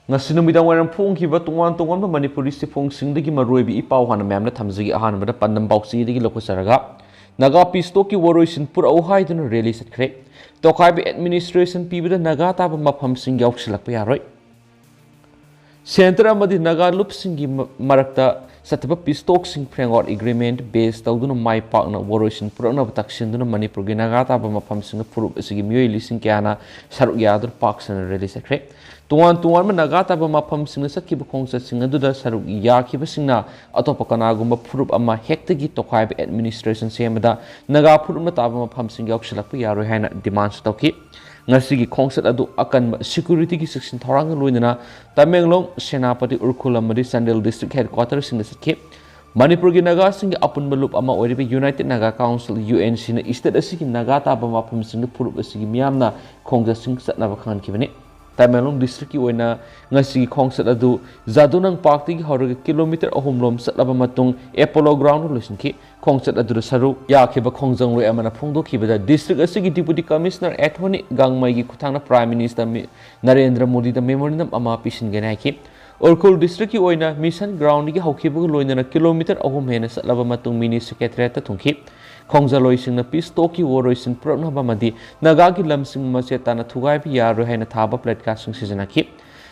ngasi numidang waram phongkhiba tongan manipuri sifongsingdagi maroibi ipau hana memna thamjigi ahanbada pandam bauchidagi lokusaraga naga pistoki woroisin purau haiduna rally satkre tokhaibi administration pibida naga taba mafamsing yauksilakpa yaroi Center amadi naga lupsingi marakta sataba pistoksing framework agreement based tawduna mai pakna woroisin purana bataksinduna manipur gi naga taba mafamsing furup asigi miyoi lising kyana saruk yadur paksana rally sakre tuan naga taba mafamsing sakkiba khongsatsing aduda saruk yakibasingna atopa kanagumba furup ama hektagi tokhaiba administration semada naga furup taba mafamsing yauksilakpa yaroi haina demand stauki ngasigi khongsat adu akan security ki section thorang loinana Tamenglong Senapati Urkhul amadi Sandel district headquarters sing sakhe Manipur gi naga sing apun balup ama oribe United Naga Council UNC na state asigi naga ta ba mapum sing purup asigi miyamna khongja sing satna ba khan kibani Tamenglong district ki oina ngasigi khongsat adu Zadunang Park ti horoga kilometer ahumlom satlaba matung Apollo ground losinki khongsat adu saru yakhiba khongjang loi amana phongdo khibada district asigi deputy commissioner Attorney Gangmai gi kuthangna prime minister Narendra Modi da memorandum ama pisin gena ki Urkhul district ki oina mission ground gi hawkhiba loinana kilometer ahum hena satlaba matung mini secretariat ta thungki khongjal singna pistoki woroisin prona bamadi naga gi lamsing machetana thugai bi yaro haina thaba platcasting season ki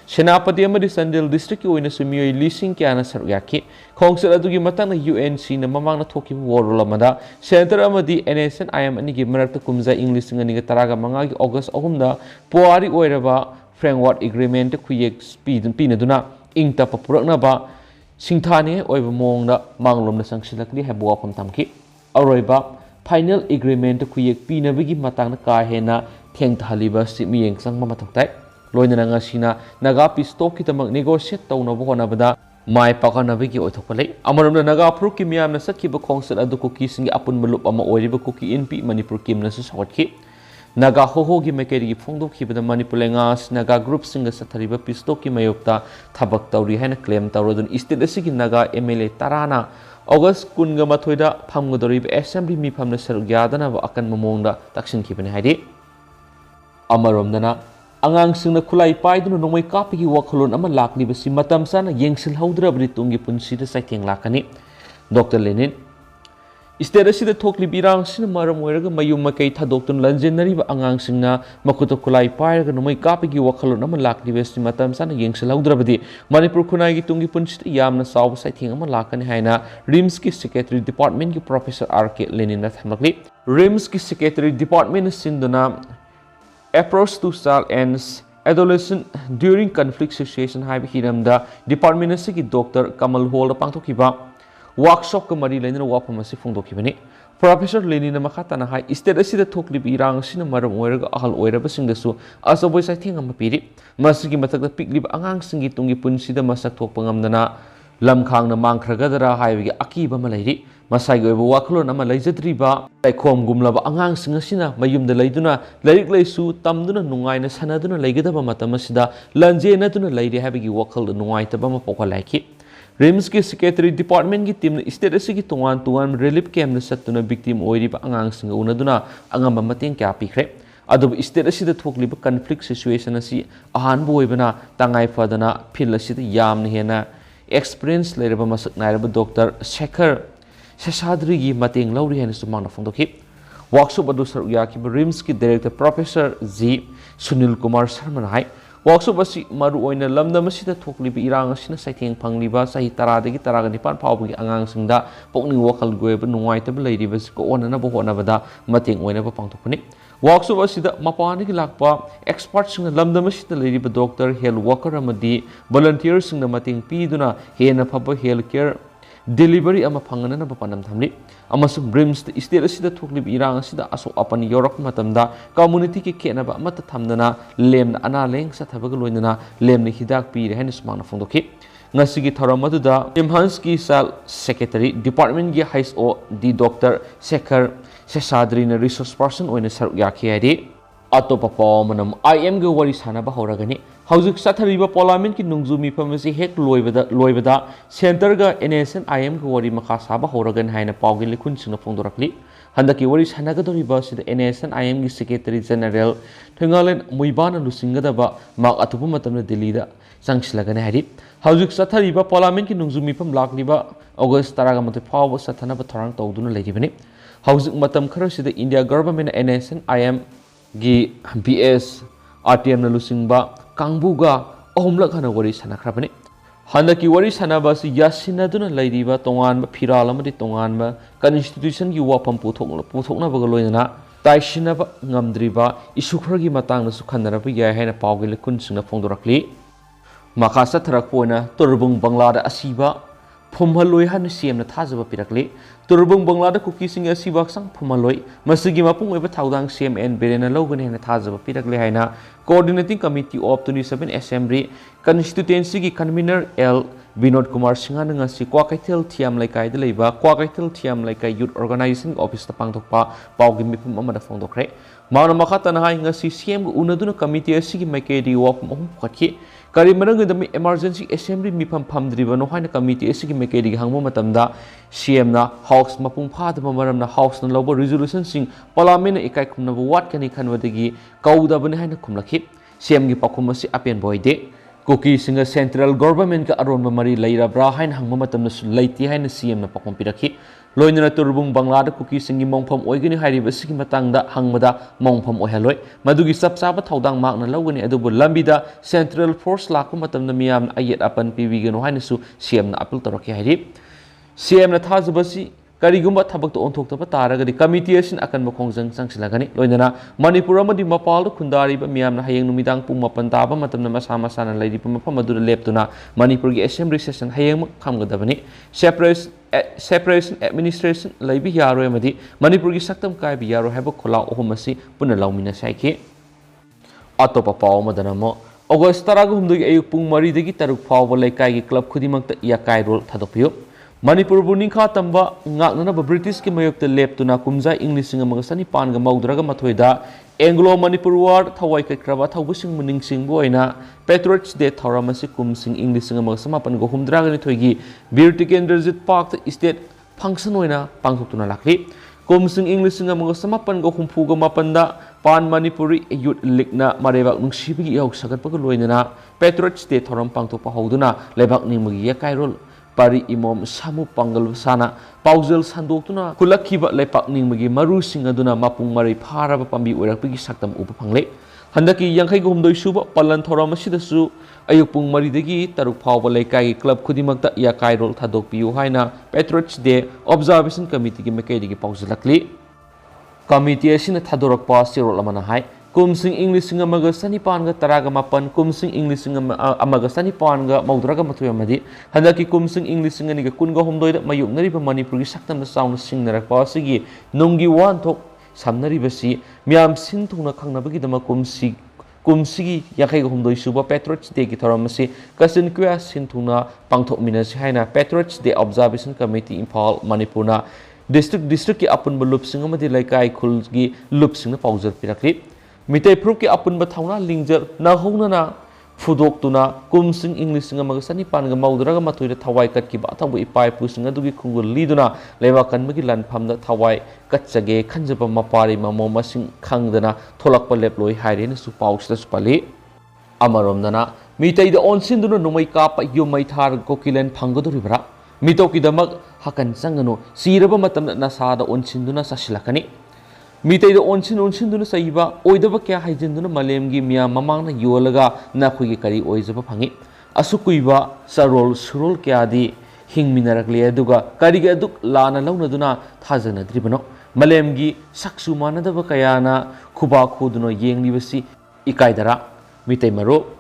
Senapati amadi Sandel district ki oina sumiyoi lising kyana saryaki khongsal adugi matang na UNC na mamang na thoki warol amada center amadi NSN IM ani gi marakta kumza English ngani ga taraga manga gi August 3 da puari oiraba framework agreement khuyek speed pinaduna ingta papurakna ba singthani oiba mongda manglom na sangsilakli hebwa pham tamki aroiba final agreement khuyek pinabigi matang na ka hena thengthaliba simiyeng sangma mathoktai loinana ngasina naga pistok kitamak negotiate tawna bonabada mai pakanabigi othokpalei amaramna naga pru ki miyamna sakhiba khongsat adu kuki singi apun malup ama oiriba kuki NP manipur kimna su sawatki naga hoho gi mekeri gi phongdok khibada manipur lengas naga group singa sathariba pistok ki mayopta thabak tawri haina claim tawrodun state asigi naga MLA tarana August kunga mathoida phamgodoriba assembly mi phamna saruk yadana ba akan mamongda taksin khibani haidi amaramdana angang singna khulai paiduna nongmai kapigi wakhalon ama lakli basi matam sana yengsil haudra bri tungi punsi da saitheng lakani Dr. Lenin State asida thokli birang sina maram oiraga mayum makai thadokton lanjenari ba angang singna makuto khulai pairaga nongmai kapigi wakhalon ama lakli basi matam sana yengsil haudra badi Manipur khunai gi tungi punsi yamna saw saitheng ama lakani haina RIMS ki secretary department ki professor RK Lenin na thamlakli RIMS ki secretary department sinduna approach to child and adolescent during conflict situation haiba hiramda department asigi Dr. Kamal Hall pangthokiba workshop ka mari lainana wafam asi phongdokhibani Professor Lenin makhatana hai state asida thokli irang sina maram oiraga ahal oiraba singdasu asaboi saithing ama piri masigi mathakta pikliba angang singi tungi punsida masak thokpa ngamdana lamkhangna mangkhragadara haibagi akiba ma lairi masai goiba wakhlon ama laijadriba taikhom gumlaba angang singasina mayumda laiduna lairik laisu tamduna nungaina sanaduna laigadaba matamasida lanjena duna lairi habigi wakhal nungaitaba ma pokhalaiki RIMS ki secretary department ki team state asigi tuan relief camp na satuna victim oiriba angang singa unaduna angamba mateng kya pikre adu state asida thokliba conflict situation asi ahan boibana tangai fadana phil asida yamna hena experience leraba masak nairaba Dr. Shekhar Sheshadri gi mateng lauri hena sumangna phongdokhi workshop adu saru yaki RIMS ki director Professor G Sunil Kumar Sharma hai workshop asi maru oina lamdam asida thokliba irang asina saitheng phangliba sahi tara dagi taraga nipan phawgi angang singda pokning wakal goeba nungaitaba leiriba ko onana bo honabada mateng oina ba pangthokpani workshop asida mapani gi lakpa expert singa lamdam asida leiriba doctor health worker amadi volunteer singa mateng piduna hena phaba health care delivery ama phangana ba panam thamli amasung RIMS state asida thokliba irang asida aso apan yorak matamda community ki khena ba amata thamdana lemna ana leng sathabaga loinana lemna hidak pi re hena smana phongdokhi ngasigi thoram aduda Imhans ki sal secretary department gi KSO di Dr. Shekhar Sheshadri na resource person oina saruk yakhi adi atopa pamanam IM ge wari sana ba horagani हौजिक साथरीबा parliament की नुंगजु मिफम असी हेक लोइबदा centre गा NSNIM का वरी मखा साबा होरगन हाइना पाउगी लिखुन सिंग फोंदोरकली हंदकी वरी सनागदोरिबा सिद NSNIM की सेक्रेटरी जनरल थंगालेन मुइबाना लुसिंगदबा मा अतुबु मतमना दिल्लीदा संगसिलगने हारि हौजिक साथरीबा पार्लियामेंट की नुंगजु मिफम लाकलिबा अगस्त 13 फाव साथनबा थरांग तौदुना लेरिबने हौजिक मतम खरसिद इंडिया गवर्नमेंट NSNIM की BS RTM na lusingba kangbuga ohumlak hana wari sanakrabani handaki wari sanaba si yasinaduna lairiba tonganba phiral amadi tonganba constitution gi wapam puthokna baga loina taisinaba ngamdriba isukhragi matangna su khanaraba ya haina pawgil kun singna phongdorakli makasa tharakpoina turbung banglada asiba phumhaloi han CM na thajaba pirakli turbung banglada kuki singa asiba sang phumhaloi masigi mapung oiba thaudang CM and berena logani hana thajaba pirakli haina coordinating committee of 27 assembly constituency ki convener L Vinod Kumar Singha nga si Kwakaithel Thiam Laikai de leiba Kwakaithel Thiam Laikai youth organizing office ta pangthokpa pawgi mipum amada phongdokre mauna makhata na nga si CM unaduna committee asigi maikedi wap mohum khakhi kari marang da emergency assembly mipam phamdriba no haina committee asigi maikedi hangmo matamda CM na house mapung phad maram na house na lobo resolution sing parliament ikai khumna wat kani khanwadagi kauda bani haina khumlakhi CM gi pakhum asi apen boide Kuki singa central government ka aron mari laira bra hain hangma matamna su laiti hain CM na pakom pirakhi loinana turbung banglada kuki singi mongpham oigani hairiba sigi matangda hangmada mongpham ohaloi madugi sapsaba thaudang makna lawgani adubu lambida central force lakku matamna miyam ayet apan pv gano hain su CM na appeal toraki hairi CM na thajabasi karigumba thabak to onthok taba taragadi committee asin akan makhongjang sangsilagani loinana manipur amadi mapal do khundari ba miyam na hayeng numidang pung mapan taba matamna masa masa na laidi pa mafam adu leptuna manipur gi assembly session hayeng khamgadabani separation administration laibi yaro amadi manipur gi saktam kai bi yaro haba khola ohumasi puna laumina saiki atopa paw madana mo august 13 ayuk pung 3 dagi taruk fawa laikai gi club khudimakta yakai role thadopio Manipur bunikha tamba ngaknana British ki mayokta leptuna kumja English singa magasani panga maudraga mathoida Anglo Manipur war thawai kai kraba thawbusing muning sing boina Patriots Day thoramasi kumsing English singa magasama pan go humdraga ni thoigi Beauty Kendrajit Park state function oina pangthokuna lakli kumsing English singa magasama pan go humpuga mapanda pan Manipuri youth league na marebak nungsibigi yaw sagatpaga loinana Patriots Day thoram pangthokpa hauduna lebak ningmagi ya kairol Pari imom samu pangal sana paujel sandokuna kulakhiba lepak ningmagi maru singaduna mapung mari pharaba pambi oirakpigi saktam upa phangle handaki yankhai gumdoi suba palan thoram asidasu ayuk pung mari dagi taruk phawba laikai club khudimakta yakai rol thadokpiu haina Patriots Day observation committee gi mekedi gi paujalakli committee asina thadorakpa sirol amana hai kumsing English singa magasani panga taraga mapan kumsing English singa amagasani panga maudraga mathu amadi handaki kumsing English singa ni kunga homdoi da mayuk nariba Manipur gi saktam da sound singnarakpa sigi nunggi wan thok samnari basi miam sin thuna khangnabagi dama kumsigi yakai homdoi suba Patriots Day gi thoramasi kasin kwa sin thuna pangthok minasi haina Patriots Day observation committee Imphal Manipur na district ki apun balup singa madi laikai khul gi lup singa paujar pirakli Mitai proof ki apun bathauna lingjar na hona na fudok tuna kumsing English singa magasani panga maudraga mathoida thawai kat ki bathabu ipai pu singa dugi khungul liduna lewa kanmagi lan phamda thawai katchage khanjaba mapari mamo masing khangdana tholakpa leploi haire na su pausda supali amaromdana mitai da onsin duna numai ka pa yumai thar kokilen phangodoribra mitoki damak hakan sangano siraba matam na sada onsin duna sasilakani Mitai da onsin duna saiba oidaba kya haijinduna malemgi miya mamangna yolaga na khugi kari oizaba phangi asukuiba sarol surol kya di hingminarakle aduga kari ga duk lana launa duna thajana dribano malemgi saksu manadaba kayana khuba khuduna yenglibasi ikaidara mitai maro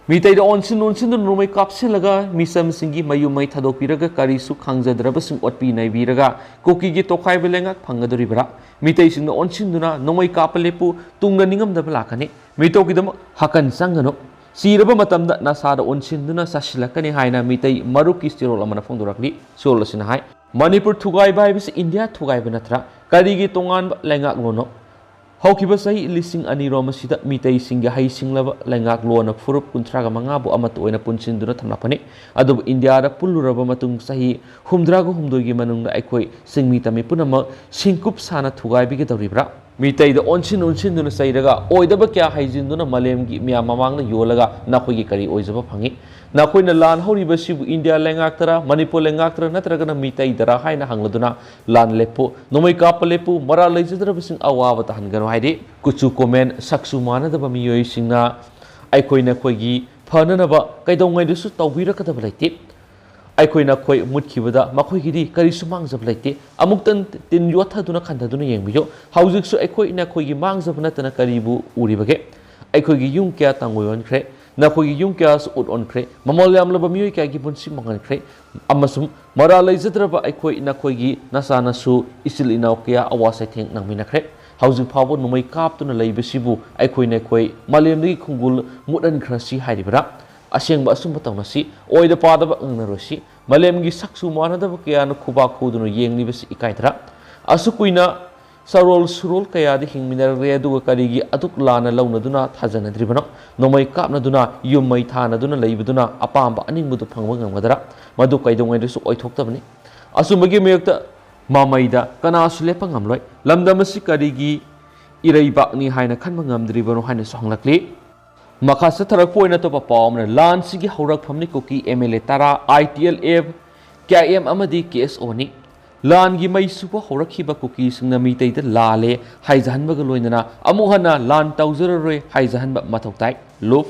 Mitai da onsin duna numai kapsilaga misam singi mayumai thadokpiraga kari su khangjadraba sing otpi naibiraga koki gi tokhai belengak phangadoribra Mitai sing onsin duna numai kapalepu tunga ningam da lakani mito kidam hakan sangano siraba matamda nasada onsin duna sasilakani haina mitai maruki stirol amana phongdorakli solasina hai Manipur thugai bai bis India thugai banatra kari gi tongan lengak ngono ꯍꯧꯈꯤꯕ ꯆꯍꯤ ꯂꯤꯁꯤꯡ ꯑꯅꯤꯔꯣꯝ ꯑꯁꯤꯗ ꯃꯤꯇꯩꯁꯤꯡꯒꯤ ꯍꯩꯁꯤꯡꯂꯕ ꯂꯩꯉꯥꯛꯂꯣꯟꯅ ꯐꯨꯔꯨꯞ 35 ꯑꯃꯠꯇ ꯑꯣꯏꯅ ꯄꯨꯟꯁꯤꯟꯗꯨꯅ ꯊꯝꯂꯛꯄꯅꯤ ꯑꯗꯨꯕꯨ ꯏꯟꯗꯤꯌꯥꯗ ꯄꯨꯜꯂꯨꯔꯕ ꯃꯇꯨꯡ ꯆꯍꯤ 63ꯒꯤ ꯃꯅꯨꯡꯗ ꯑꯩꯈꯣꯏ ꯁꯤꯡꯃꯤ ꯇꯝꯃꯤ ꯄꯨꯝꯅꯃꯛ ꯁꯤꯡꯀꯨꯞ ꯁꯥꯅ ꯊꯨꯒꯥꯏꯕꯤꯒꯗꯧꯔꯤꯕ꯭ꯔꯥ ꯃꯤꯇꯩꯗ ꯑꯣꯟꯁꯤꯟꯗꯨꯅ ꯆꯩꯔꯒ ꯑꯣꯏꯗꯕ ꯀꯌꯥ ꯍꯩꯖꯤꯟꯗꯨꯅ ꯃꯥꯂꯦꯝꯒꯤ ꯃꯤꯌꯥꯝ ꯃꯃꯥꯡꯗ ꯌꯣꯜꯂꯒ ꯅꯈꯣꯏꯒꯤ ꯀꯔꯤ ꯑꯣꯏꯖꯕ ꯐꯪꯉꯤ ꯅꯈꯣꯏꯅ ꯂꯥꯟ ꯍꯧꯔꯤꯕꯁꯤꯕꯨ ꯏꯟꯗꯤꯌꯥ ꯂꯩꯉꯥꯛꯇꯔꯥ ꯃꯅꯤꯄꯨꯔ ꯂꯩꯉꯥꯛꯇꯔꯥ ꯅꯠꯇ꯭ꯔꯒꯅ ꯃꯤꯇꯩꯗꯔꯥ ꯍꯥꯏꯅ ꯍꯪꯂꯗꯨꯅ ꯂꯥꯟ ꯂꯦꯞꯄꯨ ꯅꯣꯡꯃꯩ ꯀꯥꯞꯄ ꯂꯦꯞꯄꯨ ꯃꯔꯥꯜ ꯂꯩꯖꯗ꯭ꯔꯕꯁꯤꯡ ꯑꯋꯥꯕ ꯇꯥꯍꯟꯒꯅꯨ ꯍꯥꯏꯗꯤ कुचु कोमेन सक्सु मानदब मियोई सिंगना अखोइना खोइगी फननब कैदौंगैदसु तौबिरकदब लैते अखोइना खोइ मुतखिबदा मखोइगिदि करिसु मांगजब लैते अमुक्तन तिन योथदुना खंददुना येंबियो हौजिकसु अखोइना खोइगी मांगजब नतना करिबु उरिबगे अखोइगी युम क्या तंगोयनख्रे नखोइगी युम क्या उट ओनख्रे ममल यामलब मियोई क्यागी पुन्सि मंगनख्रे अमसुम मरा लैजद्रब अखोइना खोइगी नसानसु इसिल इनाव क्या अवासै थेंग नंगमिनख्रे हौजिक फावो नुमै कापतुना लैबसिबु अखोइना खोइ मालेमदगी खुंगुल मुदनख्रसि हाइरिबरा असेंब असुंब तौनसि ओइदा पादब अंगनरोसि मालेमगी सक्सु मानदब कयाना खुबा खुदुना येंगलिबसि इकाइदरा असुकुइना सरोल सुरोल कयादि हिंगमिनररे अदुगा करिगी अदुक लाना लौनदुना थाजनद्रिबनो नुमै कापनदुना युमै थानदुना लैबदुना अपांब अनिंगबदु फंगबा ngamgadara मदु कैदोंगैदसु ओइथोक्तबनि असुंबगी मेयक्ता मामैदा Kanasu Lepa ngamloi lamdamasi karigi इरैबाकनि हाइना खनबा ngamdribano हाइना सोंगलक्ली मखासा थरक पोइना तो पावमना लान सिगी हौरक फमनि कुकी MLA तारा ITLF KM अमदि KSO नि लान गी मैसुबो हौरखिबा कुकी सिंगना मितैदा लाले हाइजहनबगा लोइनना अमुहना लान तौजररोय हाइजहनबा मथौताइ लुफ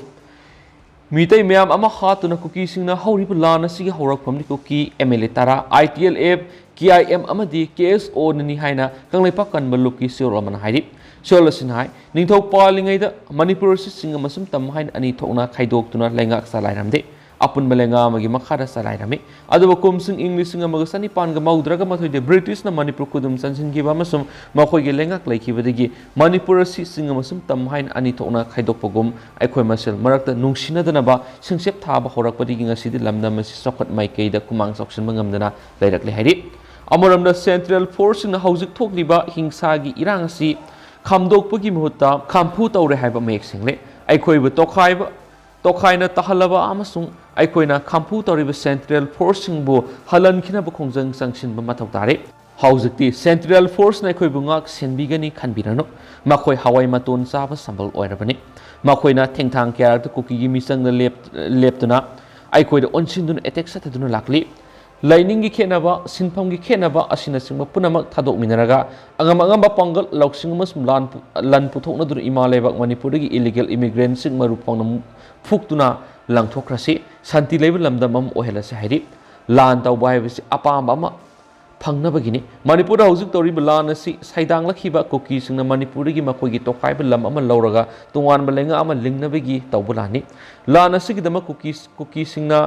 मितै म्याम अमा हातुना कुकी सिंगना हौरिबा लान सिगी हौरक फमनि कुकी MLA तारा ITLF KIM अमदि KSO ननि हाइना कंगलेपा कनबा लुकी सियोर अमना हाइरि सियोर लसिन हाइ निंथौ पालिङैदा मणिपुर सि सिंग मसुम तम हाइन अनि थोना खाइदोक्तुना लेंगाक सलाइरामदे अपुन बलेंगा मगी मखादा सलाइरामि अदुबा कुमसिंग इंग्लिशिंग अमगा सनि पानगा मौद्रगा मथोइदे ब्रिटिश न मणिपुर कुदुम संसिनगिबा मसुम मखोइगे लेंगाक लैखिबदगी मणिपुर सि सिंग मसुम तम हाइन अनि थोना खाइदोकपगुम अखोइ मसेल मरक्ता नुंगसिनदनबा सिंगसेप थाबा होरकपदिगी ngasiди lamdam asi sokhat maikeida kumang soksin mangamdana lairakle हाइरि अमरमदा सेंट्रल फोर्स न हौजिक थोकलिबा हिंसागी इरांग असि खामदोकपगी मुहुत्ता खामफु तौरे हाइबा मेक सिंगले अखोइबो तोखाइना तहलबा अमसुंग अखोइना खामफु तौरिबा सेंट्रल फोर्स सिंगबो हलनखिनबा खोंजंग संगसिनबा मथौ तारे हौजिकति सेंट्रल फोर्स न अखोइबो ngak सेनबिगनि खनबिरनो मखोइ हवाई मतोन चाबा संबल ओइरबनि मखोइना थेंथांग क्यारत कुकीगी मिसंग लेप्तुना अखोइदा ओनसिनदुन अटैक सथदुना लाकली लाइनिंग खेनबा सिनफम खेनबा असिनसिंग पुनमक थादोकमिनरगा अंगम अंगम पंगल लौसिंग मसुम लन पुथोकनदुन इमा लेबाक मणिपुरगी इलीगल इमिग्रेंट सिंग मरुफांग फुक्तुना लंगथोख्रसि शांति लेब लमदमम ओहेलसे हाइरि लान तौबा हाइबसि अपाम फंगनबगिनि मणिपुर हौजिक तौरिब लान असि साइदांगलखिबा कुकी सिंग मणिपुरगी मखोइगी तोखाइब लम अमा लौरगा तोंगान बलेंगा अमा लिंगनबगी तौबलानि लान असिगिदम कुकी सिंगना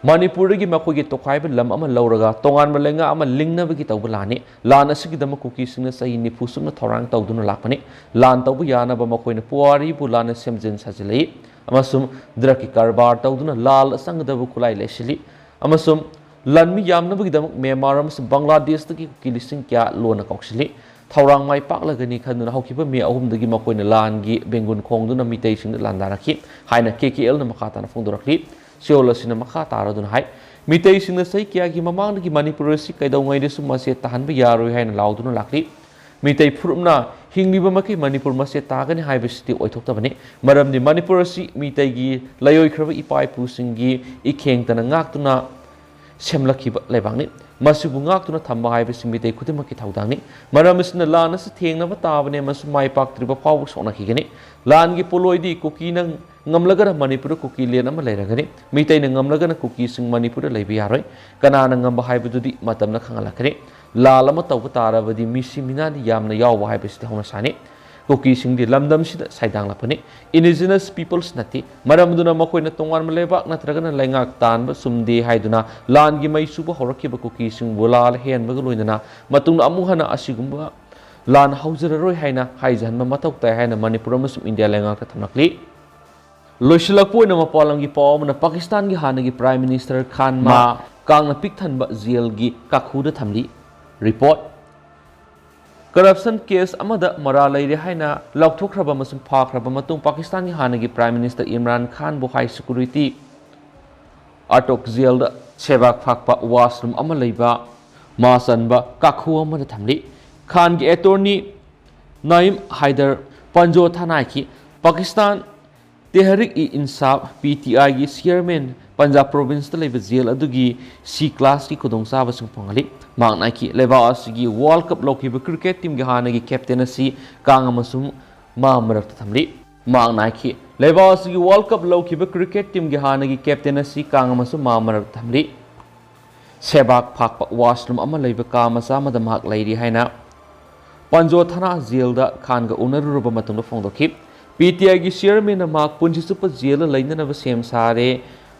मणिपुर की मखोगी तोखाइब लम अमा लौरगा तोंगान बलेंगा अमा लिंगनबगी तौबलानि लान असिगिदम कुकी सिंगना सही निफुसुम थौरांग तौदुना लापनि लान तौब यानबा मखोइना पुवारी बुलान सेमजिन सजिलई अमसुम द्रकी कारबार तौदुना लाल संगदब खुलाई लेसिली अमसुम लनमी यामनबगिदम म्यांमार अमसुम बांग्लादेश तकी कुकी लिसिंग क्या लोना कौक्सिली थौरांग माइ पाकलगनि खनदुना हौकिबा मे अहुमदगी मखोइना लानगी बेंगुन खोंगदुना मितैसिंग लानदारखि हाइना KKL न मखाताना फोंदोरखली सियोलसिना मखा तारदुन हाइ मितैसिंगना सही क्यागी ममांगदगी मणिपुर सि कैदौंगैदसु मसे ताहनबा यारोय हाइना लाउदुना लाकली मितै फुरुमना हिंगलिबा मकै मणिपुर मसे तागनि हाइबसिति ओइथोक्तबनि मरमदि मणिपुर सि मितैगी लयोइख्रबा इपाइपुसिंगी इखेंगतना ngaktuna semlakiba leibangni masibu ngaktuna thamba haibasi mitei khudimaki thaudangi maramisna lan as thengnaba tabane mas mai paktriba pawu sonakigani langi poloidi kuki nang ngamlagara manipur kuki len ama leiragani mitei na ngamlagana kuki sing manipur leibi yaroi kanana ngamba haibududi matamna khangalakani lalama tawba tarabadi misi minadi yamna yawa haibasi thawna sani Kuki सिंगदी लमदम सिदा साइदांग लापने indigenous peoples नति मरमदुना मखोइना तोंगान मलेबाक नत्रगना लैंगाक तानब सुमदे हाइदुना लानगी मैसुबो हौरखिबा कुकी सिंग बोलाल हेनबगा लोइनना मतुंग अमुहना असिगुंबा लान हौजररोय हाइना हाइजहनबा मथौ ताय हाइना मणिपुर अमसुम इंडिया लैंगाक थमलक्ली लोइसलकपोइना मपालंगी पावमना पाकिस्तान की हानगी प्राइम मिनिस्टर खान मा कांगना पिकथनबा जेल की काखुदा थमली रिपोर्ट करप्शन केस अमदा मरा लेरे हाइना लौथोख्रबा मसुम फाख्रबा मतुंग पाकिस्तान की हानगी प्राइम मिनिस्टर इमरान खान बु हाई सिक्योरिटी आटोक जेल सेबाक फाकपा वाशरूम अमा लेबा मासनबा काखु अमदा थमली खान की अटॉर्नी नाइम हैदर पंजो थाना की पाकिस्तान तेहरिक इ इंसाफ PTI की चेयरमैन पंजाब प्रोविंस जेल अदुगी C क्लास की खुदोंसाब फंगली मांगना की लेबासी वर्ल्ड कप लौकिब क्रिकेट टीम की हानगी कैप्टन असी कांग अमसुम मा मरक थमली मांगना की लेबासी वर्ल्ड कप लौकिब क्रिकेट टीम की हानगी कैप्टन असी कांग अमसुम मा मरक थमली सेबाक फाकपा वाशरूम अमा लेब का मसा मद माक लेरी हैना पंजो थाना जेल दा खान का उनरुब मतुंग फोंदोखि PTI की चेयरमैन माक पुंजी सुप जेल लेननब सेम सारे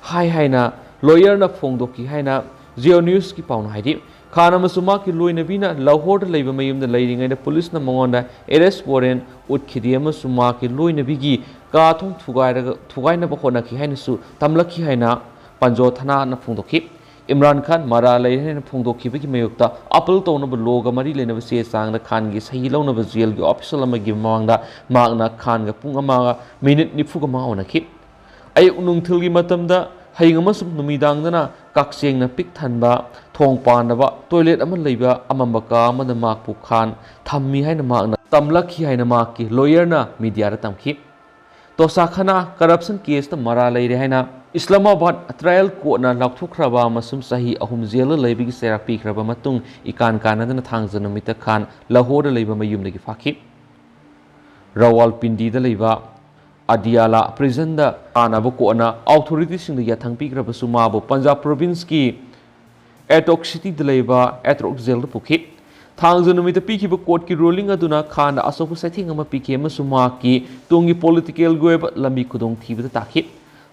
हाई हाइना लॉयर न फोंदोखि हैना जियो न्यूज की पाउन हाइदि खान अमसुमा की लोइनबीना लाहौर लेब मयुम लेरिङैदा पुलिस न मंगोंदा एरेस्ट वारेंट उठखिदि अमसुमा की लोइनबीगी का थों थुगाइनब होनखि हैनसु तमलखि हैना पंजो थाना न फोंदोखि इमरान खान मरा लेने फोंदोखिबगी मयुक्ता अपील तौनब लोग मरी लेनब से चांग खान की सही लौनब जेल की ऑफिशियल अमगी मांगदा मागना खान का पुंग अमागा मिनिट निफुग मा होनखि अयुक नुंगथिल की मतमदा हयिंग अमसुम नुमिदांगदना काकसेंगना पिक थनबा थोंग पानबा टॉयलेट अमा लेबा अमंबा का अमदा माकपु खान थम्मी हैना मागना तमलखि हैना माकि लॉयरना मीडिया रा तमखि तोसाखना करप्शन केस त मरा लेरे हैना इस्लामाबाद ट्रायल कोर्ट ना लाउथोख्रबा मसुम सही अहुम जेल लेबिगी सेराक पीख्रबा मतुंग इकान कानदना थांग नुमित खान लाहौर लेबा मयुमदगी फाखि रावलपिंडी लेबा अडियाला प्रिजन दा आनाबो कोना अथॉरिटी सिंग याथंग पीख्रबसु माबो पंजाब प्रोविंस की एटोक सिटी लेबा एट्रोक जेल पुखि थांग नुमित पीखिब कोर्ट की रूलिंग अदुना खान असोप सेथिंग अमा पीखे अमसु माकी तुंगी पॉलिटिकल गोयब लंबी खुदोंग थीबदा ताखि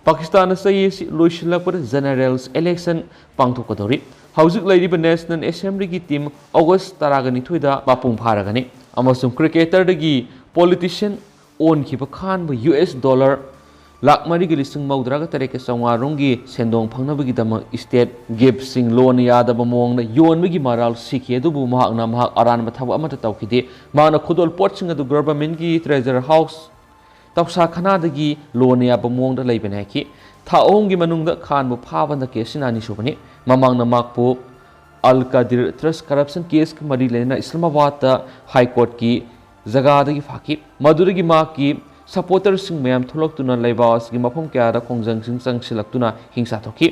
पाकिस्तान से लोइसिलप जनरल्स इलेक्शन पांथोकदौरी हौजिक लेरिब नेशनल असेंबली की टीम अगस्त 12 मापुंग फारगनी अमसुम क्रिकेटर दगी पॉलिटिशियन ओनखिब खान US डॉलर लाख मरी लिसिंग मौद्राग तरेक चौंगारोंगी सेंदोंग फंगनबगीदम स्टेट गिफ्ट सिंग लोन यादब मोंग योनबगी मराल सिखि अदुबु महाकना महाक अरानब थबक अमत तौखिदे माना खुदोल पोटसिंग अदु गवर्नमेंट की ट्रेजर हाउस तौसा खनादगी लोन याब मोंग लेबने की था ओंगी मनुंग खान फाबन केसिनानी सुबनी ममांग माकपु अल कदीर ट्रस्ट करप्शन केस की मरी लेना इस्लामाबाद हाई कोर्ट की जगह फाकी मधुरगी माक की सपोर्टर सिंह मैम थोलक्तुना लेबास की मफम क्या खोंजंग सिंह चंगसिलक्तुना हिंसा थोकी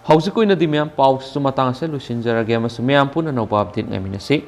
हौजिक ओइनदि मैम पाउ सुमतांग से लुसिनजरगे मैम पुनः नौबा अपडेट ngamiनसे।